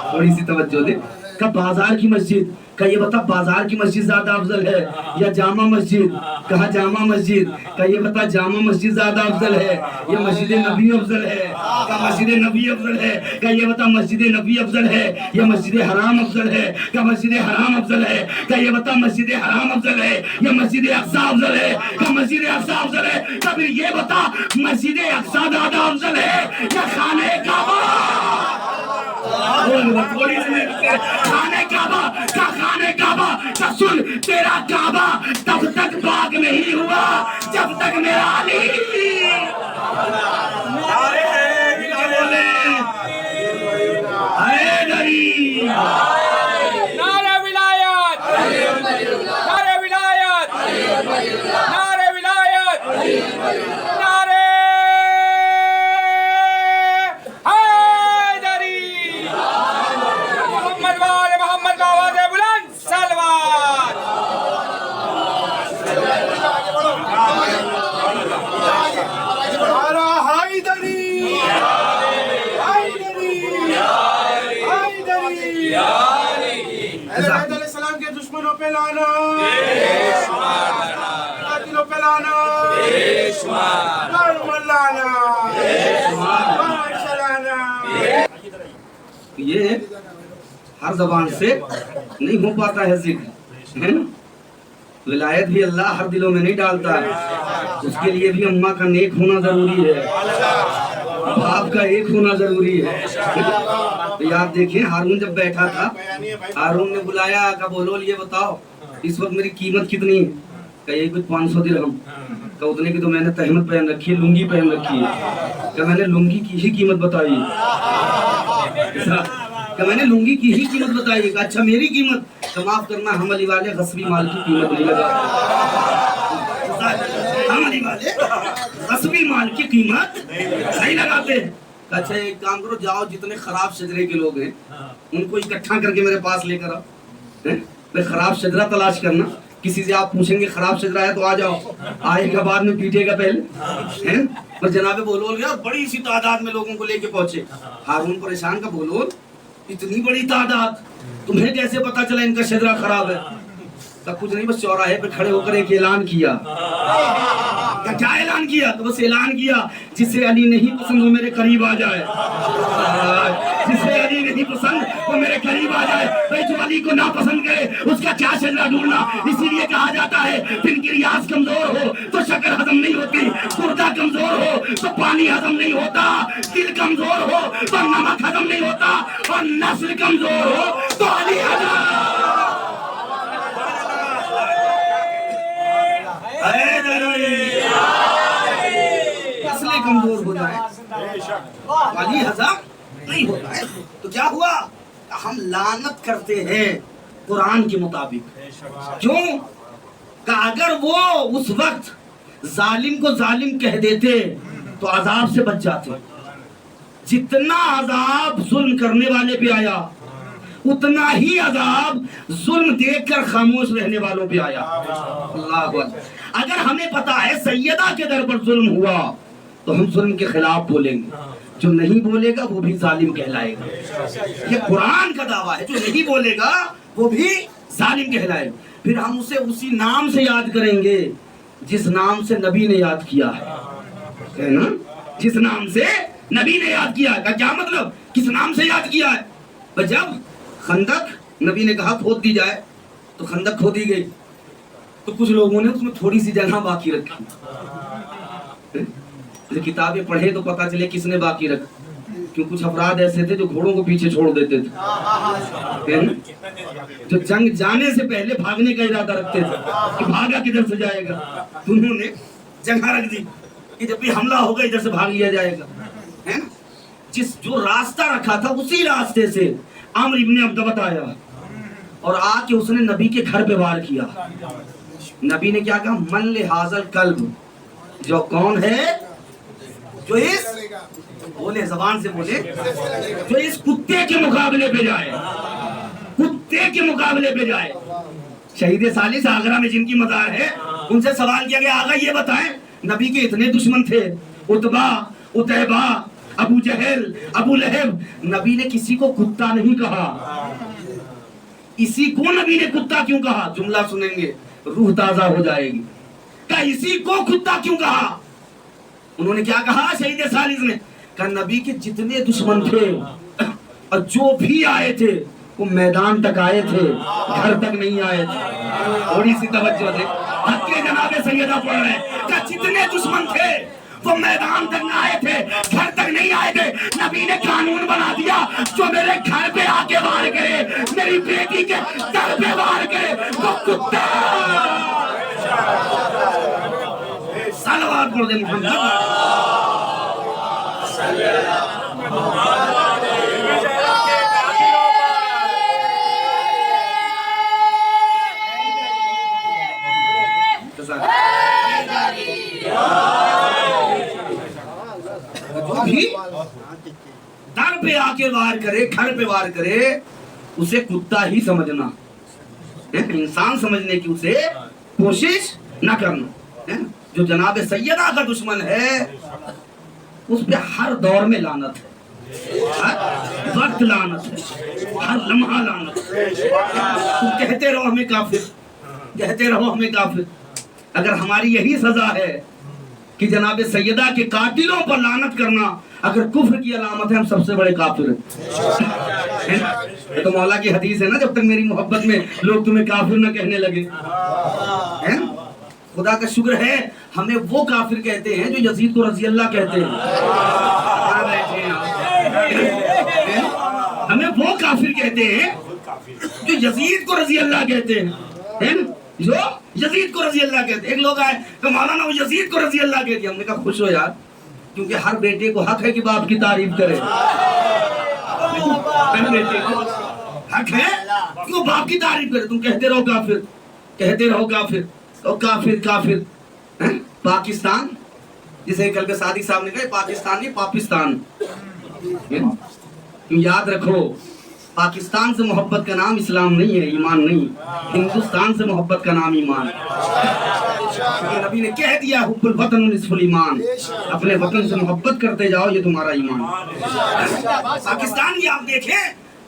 تھوڑی سی توجہ دے. کہ بازار کی مسجد, کہ یہ بتا بازار کی مسجد زیادہ افضل ہے یا جامع مسجد؟ کہا جامع مسجد. کہ یہ بتا جامع مسجد زیادہ افضل ہے یا مسجد نبی افضل ہے؟ کہ مسجد نبی افضل ہے. کہ یہ بتا مسجد نبی افضل ہے یا مسجد حرام افضل ہے؟ کہ مسجد حرام افضل ہے. کہ یہ بتا مسجد حرام افضل ہے یا مسجد اقصی افضل ہے؟ کہ مسجد اقصی افضل ہے. تو پھر یہ بتا مسجد اقصی زیادہ افضل ہے یا خانہ کعبہ؟ خانہ کعبہ کا خانہ کعبہ کا سن, تیرا کعبہ تب تک پاک نہیں ہوا جب تک میرا علی حیدری. نعرہ ولایت, نعرہ ولایت, نعرہ ولایت, نعرہ حیدری. محمد وآل محمد کا آواز بلند سلوات. علیہ السلام کے دشمنوں پہ لانا, قاتلوں پہ لانا, لانا, یہ ہر زبان سے نہیں ہو پاتا ہے ذکر, ہے نا. ولایت بھی اللہ ہر دلوں میں نہیں ڈالتا ہے, اس کے لیے بھی اماں کا نیک ہونا ضروری ہے, باپ کا ایک ہونا ضروری ہے. تو یاد دیکھیں ہارون جب بیٹھا تھا, ہارون نے بلایا کہ بولو یہ بتاؤ اس وقت میری قیمت کتنی ہے؟ کہ یہ کچھ 500 درہم. کہ اتنے کی تو میں نے تہمت پہن رکھی ہے, لنگی پہن رکھی ہے. کہ میں نے لنگی کی ہی قیمت بتائی, کہ میں نے لنگی کی ہی قیمت بتائی. کہ اچھا میری قیمت, تو معاف کرنا ہم علی والے غصبی مال کی قیمت نہیں لگا, ہم علی والے غصبی مال کی قیمت نہیں لگاتے. اچھا ایک کام کرو, جاؤ جتنے خراب شجرے کے لوگ ہیں ان کو اکٹھا کر کے میرے پاس لے کر آؤ. میں خراب شجرہ تلاش کرنا, کسی سے آپ پوچھیں گے خراب شجرہ ہے تو آ جاؤ, آئے گا بعد میں پیٹے گا پہلے. پر جناب بولول گیا بڑی سی تعداد میں لوگوں کو لے کے پہنچے. ہارون پریشان کا بولول اتنی بڑی تعداد, تمہیں کیسے پتا چلا ان کا شجرہ خراب ہے؟ تب کچھ نہیں, بس چوراہے پہ کھڑے ہو کر ایک اعلان کیا. کیا اعلان کیا؟ تو بس اعلان کیا جسے علی نہیں پسند وہ میرے قریب آ جائے, جسے علی نہیں پسند وہ میرے قریب آ جائے. بھائی جو علی کو ناپسند کرے اس کا کیا شجرہ ڈھونڈنا. اسی لیے کہا جاتا ہے دن کی ریاض کمزور ہو تو شکر ہضم نہیں ہوتی, گردہ کمزور ہو تو پانی ہضم نہیں ہوتا, دل کمزور ہو تو نمک ہضم نہیں ہوتا, اور نسل کمزور ہو تو علی ہضم. نسلیں کمزور ہو جائیں, علی ہضم نہیں ہوتا ہے. تو کیا ہوا؟ ہم لعنت کرتے ہیں قرآن کے مطابق. کیوں؟ کہ اگر وہ اس وقت ظالم کو ظالم کہہ دیتے تو عذاب سے بچ جاتے. جتنا عذاب ظلم کرنے والے پہ آیا اتنا ہی عذاب ظلم دیکھ کر خاموش رہنے والوں پہ آیا. اللہ اکبر. اگر ہمیں پتا ہے سیدہ کے در پر ظلم ہوا تو ہم ظلم کے خلاف بولیں گے, جو نہیں بولے گا وہ بھی ظالم کہلائے گا. یہ قرآن کا دعویٰ ہے, جو نہیں بولے گا وہ بھی ظالم کہلائے گا. پھر ہم اسے اسی نام سے یاد کریں گے جس نام سے نبی نے یاد کیا ہے نا, جس نام سے نبی نے یاد کیا ہے. کیا مطلب کس نام سے یاد کیا ہے؟ جب خندق نبی نے کہا کھود دی جائے تو خندق کھودی گئی, تو کچھ لوگوں نے اس میں تھوڑی سی جگہ باقی رکھی. کتابیں پڑھے تو پتا چلے کس نے باقی رکھا, کیوں کچھ افراد ایسے تھے جو گھوڑوں کو پیچھے چھوڑ دیتے تھے, جو جنگ جانے سے پہلے بھاگنے کا ارادہ رکھتے تھے کہ بھاگا کدھر سے جائے گا. انہوں نے جگہ رکھ دی کہ جب بھی حملہ ہوگا ادھر سے بھاگ لیا جائے گا, ہے نا. جو راستہ رکھا تھا اسی راستے سے عمرو ابن عبدہ آیا اور آ کے اس نے نبی کے گھر پہ وار کیا. نبی نے کیا کہا؟ من لہذا کلب، جو کون ہے، جو اس بولے زبان سے بولے، جو اس کتے کے مقابلے پہ جائے، کتے کے مقابلے پہ جائے. شہید ثالث آگرہ میں جن کی مزار ہے ان سے سوال کیا گیا آقا یہ بتائیں نبی کے اتنے دشمن تھے، عتبہ، عتیبہ، ابو جہل، ابو لہب، نبی نے کسی کو کتا نہیں کہا. اسی کو نبی نے کتا کیوں کہا؟ جملہ سنیں گے روح تازہ ہو جائے گی. کہ اسی کو کتا کیوں کہا؟ انہوں نے کیا کہا شہید ثالث نے؟ کہ نبی کے جتنے دشمن تھے اور جو بھی آئے تھے وہ میدان تک آئے تھے، گھر تک نہیں آئے تھے. تھوڑی سی توجہ دے، حق کے جناب سیدہ پڑھ رہے ہیں کہ جتنے دشمن تھے وہ میدان تک نہ آئے تھے، گھر تک نہیں آئے تھے. نبی نے قانون بنا دیا جو میرے گھر پہ آ کے وار کرے، میری بیٹی کے در پہ وار کرے وہ کتا. صلوات پڑھ دے محمد. جو بھی در پہ آ کے وار کرے، گھر پہ وار کرے، اسے کتا ہی سمجھنا، انسان سمجھنے کی اسے کوشش نہ کرنا. جو جناب سیدہ کا دشمن ہے اس پہ ہر دور میں لعنت ہے، ہر وقت لعنت ہے، ہر لمحہ لعنت ہے. تم کہتے رہو ہمیں کافر، کہتے رہو ہمیں کافر. اگر ہماری یہی سزا ہے کہ جناب سیدہ کے قاتلوں پر لعنت کرنا اگر کفر کی علامت ہے، ہم سب سے بڑے کافر ہیں. یہ تو مولا کی حدیث ہے نا، جب تک میری محبت میں لوگ تمہیں کافر نہ کہنے لگے. خدا کا شکر ہے ہمیں وہ کافر کہتے ہیں جو یزید کو رضی اللہ کہتے ہیں. ہمیں وہ کافر کہتے ہیں جو یزید کو رضی اللہ کہتے ہیں، جو یزید کو رضی اللہ کہتے ہیں. ایک لوگ آئے کہ مولانا وہ یزید کو رضی اللہ کہتے ہیں. ہم نے کہا خوش ہو یار، کیونکہ ہر بیٹے کو حق ہے کہ باپ کی تعریف کرے. ہر بیٹے کو حق ہے کہ وہ باپ کی تعریف کرے. تم کہتے رہو کافر، کہتے رہو کافر، تو کافر کافر. پاکستان جسے کل کے صادق صاحب نے کہا پاکستان نہیں پاکستان. یاد رکھو پاکستان سے محبت کا نام اسلام نہیں ہے، ایمان نہیں. ہندوستان سے محبت کا نام ایمان. نبی نے کہہ دیا حب الوطن نصف الایمان، اپنے وطن سے محبت کرتے جاؤ یہ تمہارا ایمان. پاکستان کی آپ دیکھیں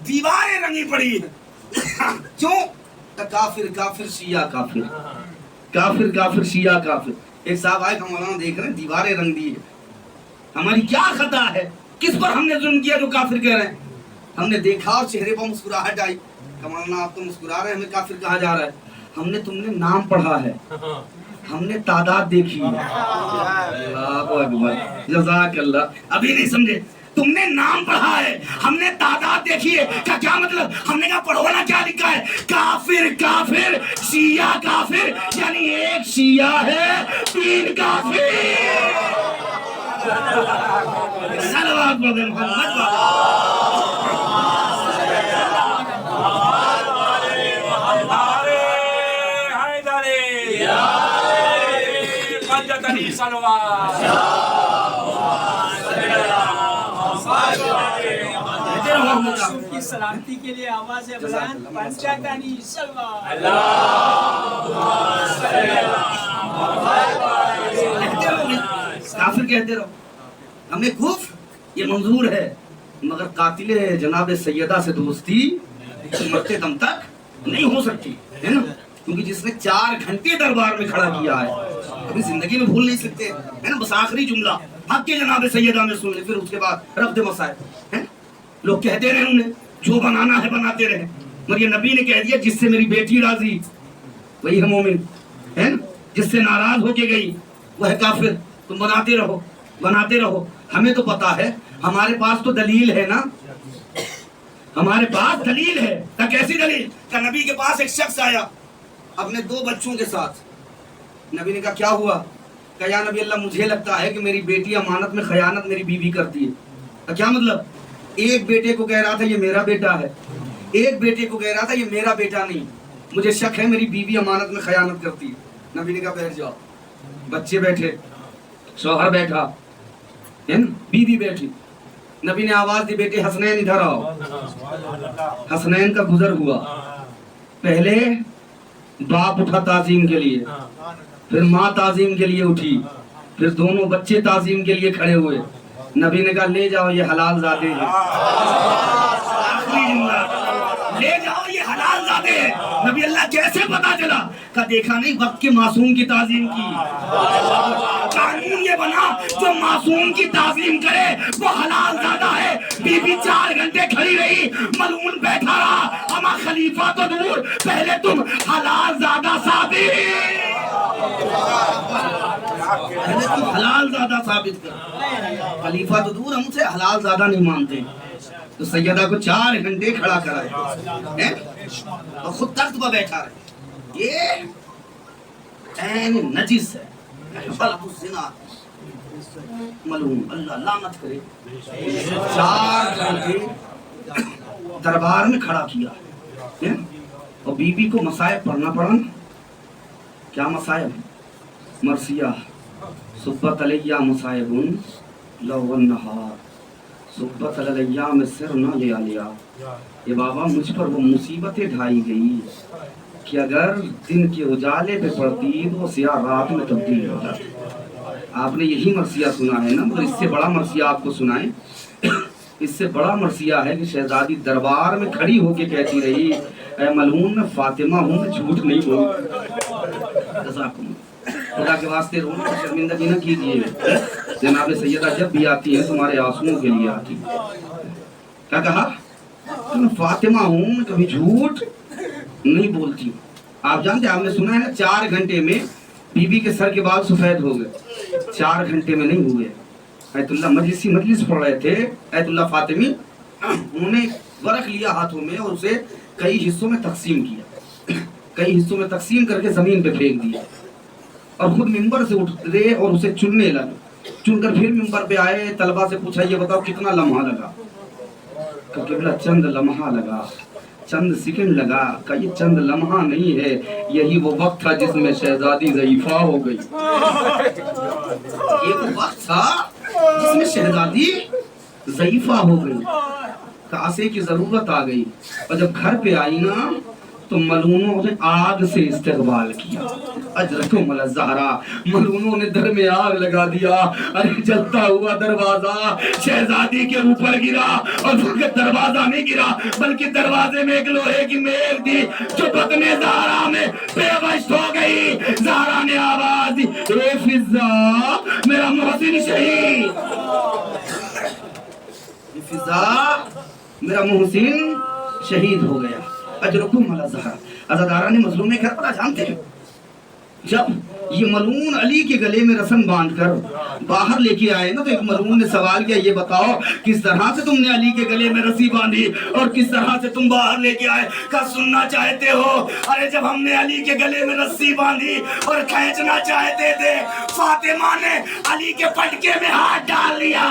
دیواریں رنگی پڑی، کیوں؟ کافر کافر شیعہ کافر، کافر کافر شیعہ کافر. ایک صاحب آئے کہ مولانا دیکھ رہے ہیں دیواریں رنگ دی ہے، ہماری کیا خطا ہے؟ کس پر ہم نے ظلم کیا جو کافر کہہ رہے ہیں؟ ہم نے دیکھا اور چہرے پر مسکراہٹ آئی کہ مولانا آپ تو مسکرا رہے ہیں، ہمیں کافر کہا جا رہا ہے. ہم نے تم نے نام پڑھا ہے، ہم نے تعداد دیکھی ہے. اللہ اکبر، جزاک اللہ. ابھی نہیں سمجھے؟ تم نے نام پڑھا ہے، ہم نے تعداد دیکھی ہے. کیا مطلب؟ ہم نے کہا پڑھو نا کیا لکھا ہے. کافر کافر شیعہ کافر، یعنی ایک شیعہ ہے تین کافر. صلوات پڑھ محمد. کی سلامتی کے لیے آواز بلند پنچاتانی سلوات. کافر کہتے رہو، ہمیں کفر یہ منظور ہے، مگر قاتل جناب سیدہ سے دوستی مرتے دم تک نہیں ہو سکتی ہے نا. کیونکہ جس نے 4 گھنٹے دربار میں کھڑا کیا ہے کبھی زندگی میں بھول نہیں سکتے ہے نا. بس آخری جملہ حق کے جناب سیدہ میں سن لے، پھر اس کے بعد رفت مسائل ہے. لوگ کہتے رہے انہیں جو بنانا ہے بناتے رہے، مگر یہ نبی نے کہہ دیا جس سے میری بیٹی راضی وہی ہے مومن ہے نا، جس سے ناراض ہو کے گئی وہ ہے کافر. تم بناتے رہو بناتے رہو. ہمیں تو پتا ہے، ہمارے پاس تو دلیل ہے نا، ہمارے پاس دلیل ہے. کہ کیسی دلیل؟ کہ نبی کے پاس ایک شخص آیا اپنے 2 بچوں کے ساتھ. نبی نے کہا کیا ہوا؟ کہ یا نبی اللہ مجھے لگتا ہے کہ میری بیٹی امانت میں خیانت میری بیوی کرتی ہے. کیا مطلب؟ ایک بیٹے کو کہہ رہا تھا یہ میرا بیٹا ہے، ایک بیٹے کو کہہ رہا تھا یہ میرا بیٹا نہیں، مجھے شک ہے میری بیوی امانت میں خیانت کرتی ہے۔ نبی نے کہا بیٹھ جاؤ، بچے بیٹھے، شوہر بیٹھا، بیوی بیٹھی، نبی نے آواز دی بیٹے حسنین ادھر آؤ۔ حسنین کا گزر ہوا، پہلے باپ اٹھا تعظیم کے لیے، پھر ماں تعظیم کے لیے اٹھی، پھر دونوں بچے تعظیم کے لیے کھڑے ہوئے۔ نبی نے کہا لے جاؤ یہ حلال زادے ہیں۔ آخری جملہ، لے جاؤ یہ حلال زادے ہیں۔ نبی اللہ کیسے پتا چلا؟ کہ دیکھا نہیں وقت کے معصوم کی تعظیم کی، قانون یہ بنا جو معصوم کی تعظیم کرے وہ حلال زادہ ہے۔ بی بی 4 گھنٹے کھڑی رہی، ملعون بیٹھا رہا، ہما خلیفہ تو دور، پہلے تم حلال زادہ ثابت، پہلے تم حلال زادہ ثابت کر۔ خلیفہ تو دور، ہم اسے حلال زادہ نہیں مانتے۔ تو سیدہ کو 4 گھنٹے کھڑا کرائے اور خود تخت پر بیٹھا رہے۔ یہ عین نجس ہے، بلد الزنا، ملعون، اللہ لعنت کرے۔ 4 گھنٹے دربار میں کھڑا کیا اور بی بی کو مصائب پڑھنا پڑا۔ کیا مصائب؟ مرثیہ، صبت علیہ مصائب لو النہار، صبت علیہ میں سر نہ لیا لیا۔ یہ بابا مجھ پر وہ مصیبتیں ڈھائی گئی کہ اگر دن کے اجالے پہ پڑتی تو وہ سیاہ رات میں تبدیل ہو جاتی۔ آپ نے یہی مرثیہ سنا ہے نا، مگر اس سے بڑا مرثیہ آپ کو سنائیں۔ اس سے بڑا مرثیہ ہے کہ شہزادی دربار میں کھڑی ہو کے کہتی رہی اے ملعون میں فاطمہ ہوں، میں جھوٹ نہیں بولتی۔ جزاکم خدا کے واسطے رونے کی شرمندگی نہ کیجیے۔ جناب سیدہ جب بھی آتی ہے تمہارے آنسوؤں کے لیے آتی۔ کیا کہا؟ میں فاطمہ ہوں، میں کبھی جھوٹ نہیں بولتی۔ آپ جانتے ہیں، آپ نے سنا ہے نا 4 گھنٹے میں بی بی کے سر کے بال سفید ہو گئے۔ 4 گھنٹے میں نہیں ہوئے۔ ایت اللہ مجلس پڑھ رہے تھے، ایت اللہ فاطمی، انہوں نے ورق لیا ہاتھوں میں اور اسے کئی حصوں میں تقسیم کیا، کئی حصوں میں تقسیم کر کے زمین پہ پھینک دیا اور خود ممبر سے اٹھے اور اسے چننے لگے۔ چن کر پھر ممبر پہ آئے، طلبہ سے پوچھا یہ بتاؤ کتنا لمحہ لگا؟ کہ قبلہ چند لمحہ لگا، چند سیکنڈ لگا۔ کہ یہ چند لمحہ نہیں ہے، یہی وہ وقت تھا جس میں شہزادی ضعیفہ ہو گئی۔ یہ وہ وقت تھا جس میں شہزادی ضعیفہ ہو گئی، کاسے کی ضرورت آ گئی۔ اور جب گھر پہ آئی نا تو ملعونوں نے آگ سے استقبال کیا۔ اجرکم الزہرا، ملعونوں نے در میں آگ لگا دیا۔ ارے جلتا ہوا دروازہ شہزادی کے اوپر گرا، اور دروازہ نہیں گرا بلکہ دروازے میں ایک لوہے کی میخ تھی جو بدن زہرا میں پیوست ہو گئی۔ زہرا نے آواز دی اے فضا میرا محسن شہید، فضا میرا محسن شہید ہو گیا۔ اجرکم الزہرا۔ عزاداران مظلوم کربلا جانتے ہیں، جب یہ ملعون علی کے گلے میں رسن باندھ کر باہر لے کے آئے نا تو ایک ملعون نے سوال کیا یہ بتاؤ کس طرح سے تم نے علی کے گلے میں رسی باندھی اور کس طرح سے تم باہر لے کے آئے؟ کہا سننا چاہتے ہو؟ ارے جب ہم نے علی کے گلے میں رسی باندھی اور کھینچنا چاہتے تھے، فاطمہ نے علی کے پٹکے میں ہاتھ ڈال لیا،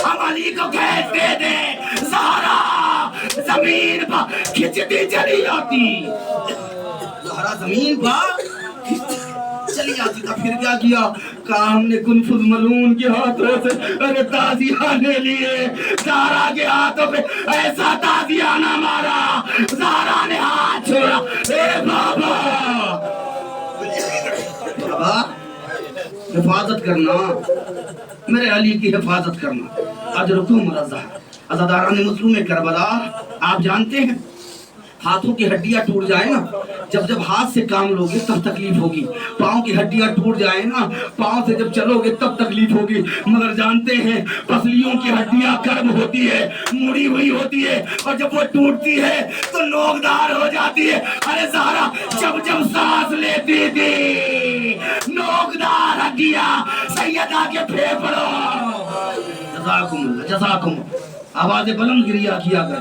ہم علی کو کھینچتے تھے، زہرا زمین پر کھچتی چلی جاتی، زہرا زمین پر چلی جاتی تھا۔ پھر کیا کیا؟ کہا ہم نے کنفذ ملعون کے ہاتھوں سے ارے تازیانے لیے، زہرا کے ہاتھوں پہ ایسا تازیانہ مارا، زہرا نے ہاتھ چھوڑا۔ اے بابا، بابا حفاظت کرنا، میرے علی کی حفاظت کرنا۔ اجرکم الزہرا۔ عزاداران مظلوم کربلا، آپ جانتے ہیں ہاتھوں کی ہڈیاں ٹوٹ جائیں نا، جب ہاتھ سے کام لوگے تب تکلیف ہوگی، پاؤں کی ہڈیاں ٹوٹ جائیں نا، پاؤں سے جب چلو گے تب تکلیف ہوگی، مگر جانتے ہیں پسلیوں کی ہڈیاں کرب ہوتی ہے، مڑی ہوئی ہوتی ہے، اور جب وہ ٹوٹتی ہے تو نوکدار ہو جاتی ہے۔ ارے زہرا جب سانس لیتی تھی نوکدار ہڈیاں سیدہ کے پھیپھڑوں۔ جزاکم اللہ، جزاکم۔ آواز بلند گریا کیا گئے،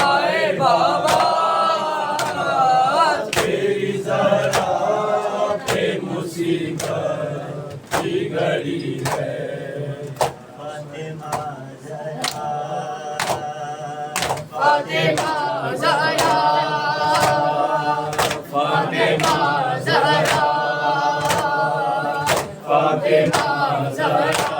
آئے بابا تیری ذرا پہ مصیبت کی گھڑی ہے فاطمہ زہرا فاطمہ زہرا فاطمہ زہرا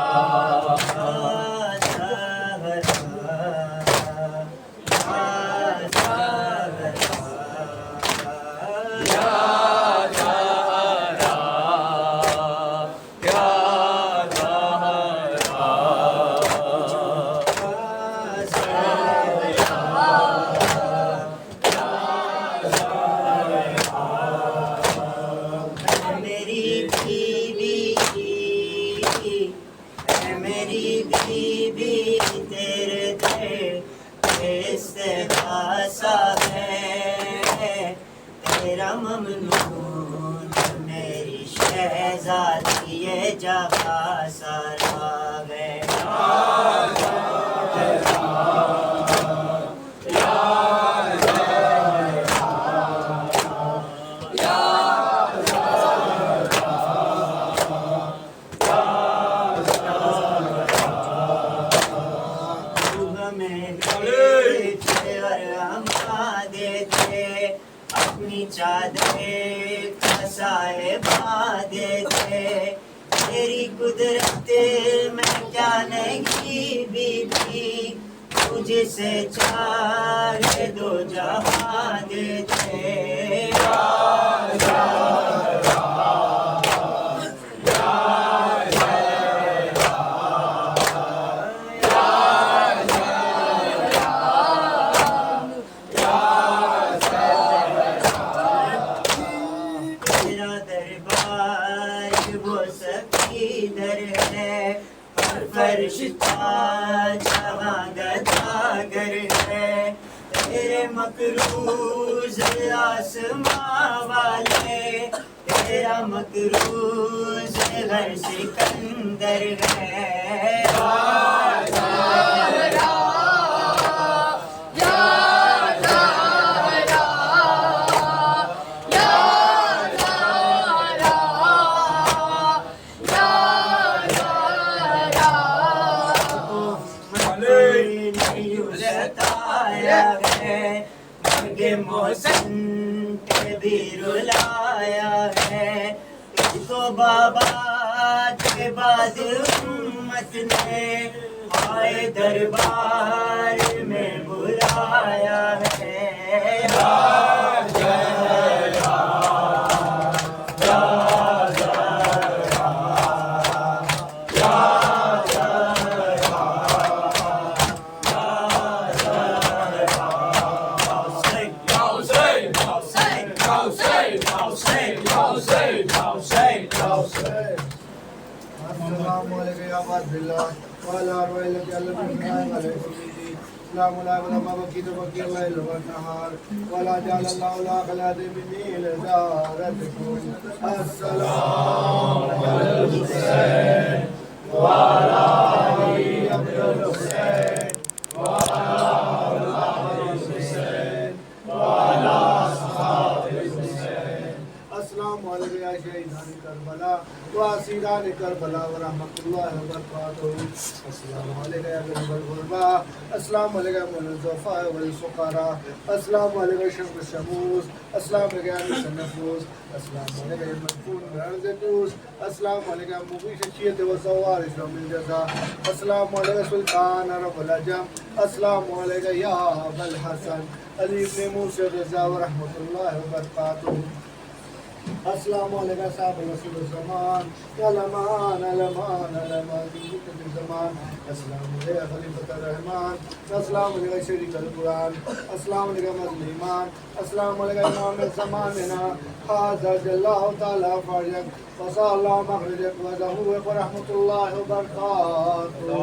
ممنون میری شہزادی جہاں سارا چادریں کسائے باندھے تھے تیری قدرت میں کیا نہیں بھی تھی تجھ سے چاہے دو جہاں دیتے فرش جہاں گداگر ہے تیرے مقروض آسماں والے تیرا مقروض ہر سکندر ہے محسن بھی رلایا ہے تو بابا کے بعد امت نے آئے دربار میں بلایا ہے السلام علیکم یا عباد باللہ وعلا رویلک اللہ بنائم علیکم السلام علیکم وما بقیت بقی اللہ والنہار ولا جعل اللہ لا خلاد من نیل دارتکم السلام علی الحسین وعلا علی عبد الحسین وعلا علی الحسین وعلا صحاب الحسین السلام علیکم یا شہیدان کربلا واسیران کربلا ورحمۃ اللہ وبرکاتہ السلام علیکم یا غریب الغربا السلام علیکم والضعفاء والفقراء السلام علیکم شمس الشموس السلام علیکم انس النفوس السلام علیکم مدفون برعرض دوس السلام علیکم مغیث الشیعة وزوار اسلام الجزا السلام علیکم سلطان رب العجم السلام علیکم یا ابا الحسن علی ابن موسیٰ رضا ورحمۃ اللہ وبرکاتہ السلام علیکم صاحب رسول الزمان یا لمان علمان علمان دیوکت الزمان السلام علیکم خلیفۃ الرحمن السلام علیکم شریک القرآن السلام علیکم مظلمان السلام علیکم امام زماننا حاضر اللہ تعالیٰ فرجک وصال اللہ مخرجک وضحوک ورحمۃ اللہ وبرکاتہ